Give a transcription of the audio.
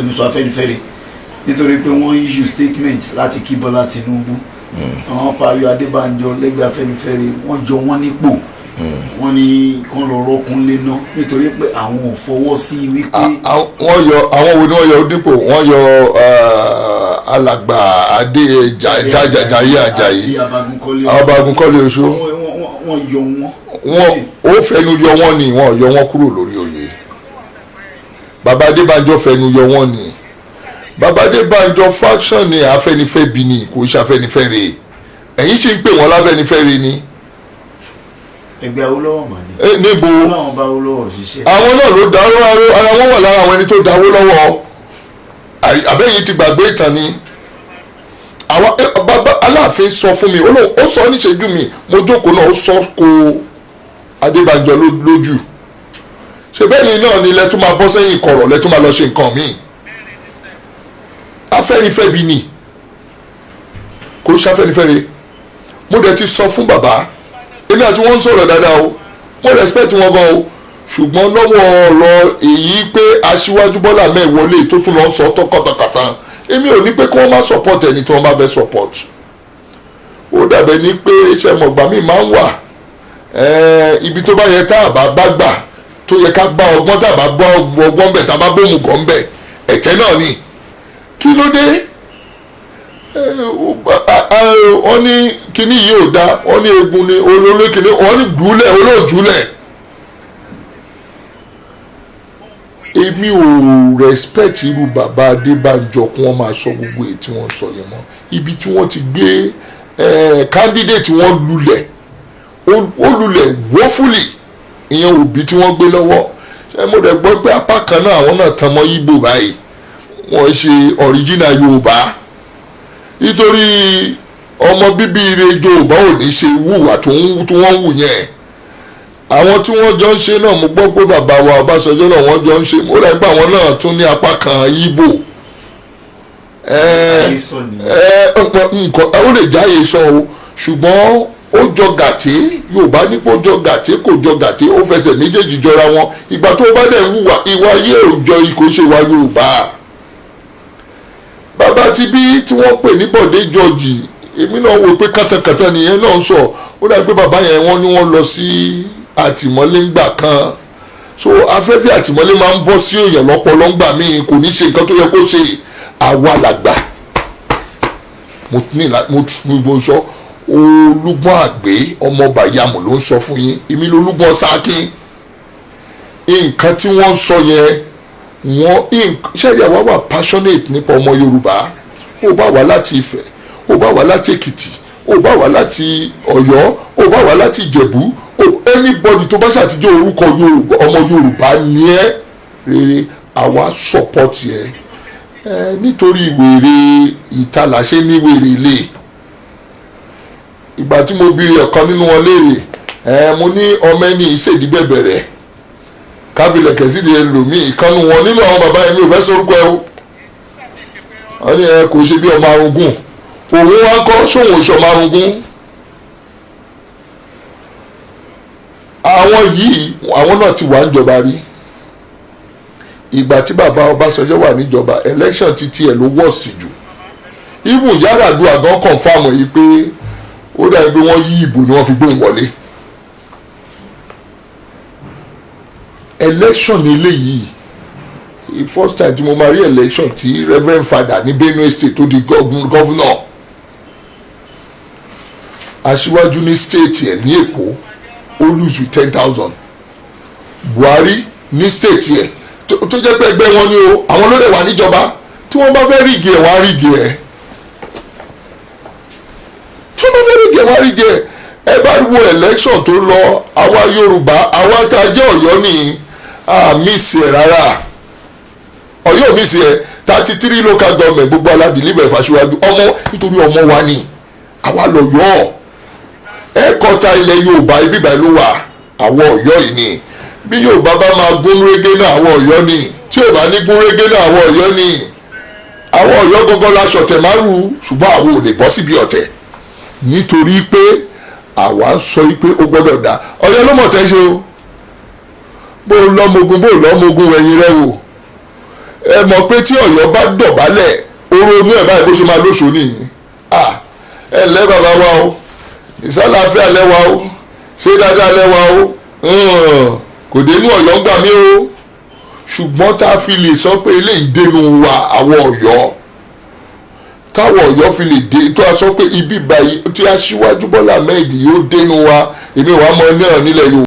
agbẹnusọ Afẹ́nifẹ́re nítorí pé wọ́n issue statement láti kí Bọ́lá Tinubu àwọn Payọ̀ Adébánjọ lẹ́gbẹ̀ẹ́ Afẹ́nifẹ́re wọ́n yọ wọ́n nípò wọ́n ní kán lọ rọ́kùn lé ná nítorí pé àwọn ò fọwọ́ sí wípé. wọ́n yọ àwọn wo ni wọ́n yọ dípò wọ́n yọ alàgbà adé Jàyé Àjàyí Abagunkọ́lé Oṣó wọ́n yọ wọ́n ó fẹnu yọ wọ́n ni wọ́n yọ wọ́n kúrò lórí oyè bàbá Adébánjọ fẹnu yọ wọ́n ni bàbá Adébánjọ faction ni Afẹ́nifẹ́ bí ni kò ṣe Afẹ́nifẹ́re ẹ̀yin ṣe ń pè wọ́n láfẹ́nifẹ́re ni. ẹgbẹ́ Awólọ́wọ̀ mà ní. níbo àwọn bá Awólọ́wọ̀ ṣiṣẹ́. àwọn náà ló dáwọ́ ara wọn wà lára àwọn ẹni tó dáwọ́ lọ́wọ́ àbẹ́yìn ti gbàgbé ìtàn ni àwọn bàbá Aláàfin sọ fún mi ó sọ níṣẹ́jú mi mo jókòó náà ó sọ kó Adébánjọ lójú ṣe bẹ́ẹ̀ náà ni ilẹ̀ tó máa bọ́ sẹ́yìn kọ̀rọ̀ lẹ́ tó máa lọ ṣe nǹkan míì Afẹ́nifẹ́ bí ni kò ṣàfẹ́nifẹ́re mo dẹ̀ ti sọ fún bàbá èmi àti wọ́n ń sọ̀rọ̀ dáadáa o mo respect wọn gan o ṣùgbọ́n lọ́wọ́ ọ̀rọ̀ èyí pé aṣíwájú Bọ́lá mẹ́wọlé tó tún lọ sọ tọkàntàkàtà èmi ò ní pé kí wọ́n má support ẹni tí wọ́n bá fẹ́ support ó dàbẹ̀ ní pé iṣẹ́ mọ̀gbà mi máa ń wà ibi tó bá yẹ tá a bá gbà tó yẹ ká gbá ọgbọ́n tá a bá gbọ́ ọgbọ́n bẹ̀ tá a bá bóun gan bẹ̀ ẹ̀tẹ́ náà ni kí ló dé wọ́n ní kíní yìí ò da wọ́n ní egun ni olókìní wọ́n ní dùúlẹ̀ olóòjúlẹ̀ èmi ò respect irú bàbá Adébánjọ kí wọ́n máa sọ gbogbo èyí tí wọ́n sọ yẹn mọ́ ibi tí wọ́n ti gbé candidate wọ́n lulẹ̀ ó lulẹ̀ wọ́fúlì ìyẹn òbí tí wọ́n gbé lọ́wọ́ ṣé mo dẹ̀ gbọ́ pé apá kan náà àwọn náà tan mọ́ Ìgbò báyìí wọ́n ṣe original Yorùbá nítorí ọmọ bíbí ire Yorùbá ò ní ṣe wùwà tí wọ́n wù yẹn àwọn tí wọ́n jọ ń ṣe náà mo gbọ́ pé bàbá wa Ọbásanjọ́ náà wọ́n jọ ń ṣe mo rẹ̀ pé àwọn náà tún ní apá kan Ìgbò nǹkan ó lè jáyé sọ o ṣùgbọ́n ó jọ gàté Yorùbá nípò jọ gàté kò jọ gàté ó fẹsẹ̀ méjèèjì jọra wọn ìgbà tó bá dẹ̀ ń wùwà ìwà ayé òòjọ́ ikò ṣe wa Yorùbá bàbá ti bí tí wọ́n pè ní Bọ̀dé George èmi náà wò pé kàtàkàtà nìyẹn náà ń sọ ó dà pé bàbá yẹn wọ́n ní wọ́n lọ sí àtìmọ́lé ńgbà kan so afẹ́fẹ́ àtìmọ́lé máa ń bọ́ sí èèyàn lọ́pọ̀lọ́ ńgbà míì kò ní ṣe nǹkan tó yẹ kó ṣe àwa làgbà mo sọ Olúgbọ́n Àgbé ọmọ Bàyàmù ló ń sọ fún yín èmi lolúgbọ́n Sákín nǹkan tí wọ́n ń sọ yẹn ṣẹ́ẹ̀dì àwa wà passionate nípa ọmọ Yorùbá ó bá wá láti Ifẹ̀ ó bá wá láti Èkìtì ó bá wá láti Ọ̀yọ́ ó bá wá láti Ìjẹ̀bú anybody tó bá ṣàtijọ́ orúkọ ọmọ Yorùbá ní ẹ́ rere àwa support yẹ nítorí wèrè ìtàlàṣẹ ní wèrè ilé ìgbà tí mo bi ọ̀kan nínú wọn léèrè mo ní ọmọ ẹni ìṣèdíbẹ̀bẹ̀rẹ̀ káfílẹ̀ kẹ̀sídìí ẹlòmíì ìkànnì wọn nínú àwọn bàbá yẹn mi ò fẹ́ sórúkọ ẹ o wọ́n ní kò ṣe bí ọmọ arúgún òun wá kọ́ sóhun ìṣọmọ arúgún àwọn yìí àwọn náà ti wà níjọba rí ìgbà tí bàbá Ọbásanjọ́ wà níjọba election ti tiẹ̀ ló worst jù even Yar'Adua gan confam yìí pé ó dàbí pé wọ́n yí ìbò ni wọ́n fi gbóhùn wọlé election eléyìí first time tí mo máa rí election tí Reverend Father ní Benue State tó di governor aṣíwájú ní state ẹ̀ ní Èkó ó lose 10,000 Buhari ní state ẹ̀ tó jẹ́ pé ẹgbẹ́ wọn ni o àwọn ló dẹ̀ wà níjọba tí wọ́n bá fẹ́ rígi ẹ̀ wá rígi ẹ̀ tí wọ́n bá fẹ́ rígi ẹ̀ wá rígi ẹ̀ ẹ bá wo election tó lọ àwa Yorùbá àwa tá a jẹ́ Ọ̀yọ́ ní mísì ẹ̀ rárá Ọ̀yọ́ mísì ẹ̀ 33 local government gbogbo aládìlíbẹ̀ fàṣíwájú ọmọ nítorí ọmọ wa ni àwa lọ yọ ẹ̀ẹ́kọ́ta ilẹ̀ Yorùbá ibi ìbàlú wà àwọn Ọ̀yọ́ yìí ni bí Yorùbá bá máa gún régé náà àwọn Ọ̀yọ́ ni tí ò bá ní gún régé náà àwọn Ọ̀yọ́ ni àwọn Ọ̀yọ́ gangan la ṣọ̀tẹ̀ márùn ṣùgbọ́n àwọn ò lè bọ́ síbi ọ̀tẹ̀ nítorí pé àwa ń sọ pé ó gbọ́dọ̀ dá Ọ̀yọ́ ló mọ̀ tẹ́ ṣe o bó lọ́mọogun bó lọ́mọogun ẹ̀yìn rẹ o ẹ mọ̀ pé tí Ọ̀yọ́ bá dọ̀bálẹ̀ oró inú ẹ̀ báyìí bó ṣe máa lóṣù nìyí ẹ ǹlẹ́ bàbá wa o ìsálàáfíà lẹ́wà o ṣé dáadáa lẹ́wà o kò dénú Ọ̀yọ́ ń gbà mí o ṣùgbọ́n tá a fi lè sọ pé eléyìí dénú wa àwọn Ọ̀yọ́ táwọn Ọ̀yọ́ fi lè dé tó a sọ pé ibi báyìí tí Aṣíwájú Bọ́lá Ahmed yóò dénú wa èmi wàá mọ náà nílẹ̀ Yorùbá.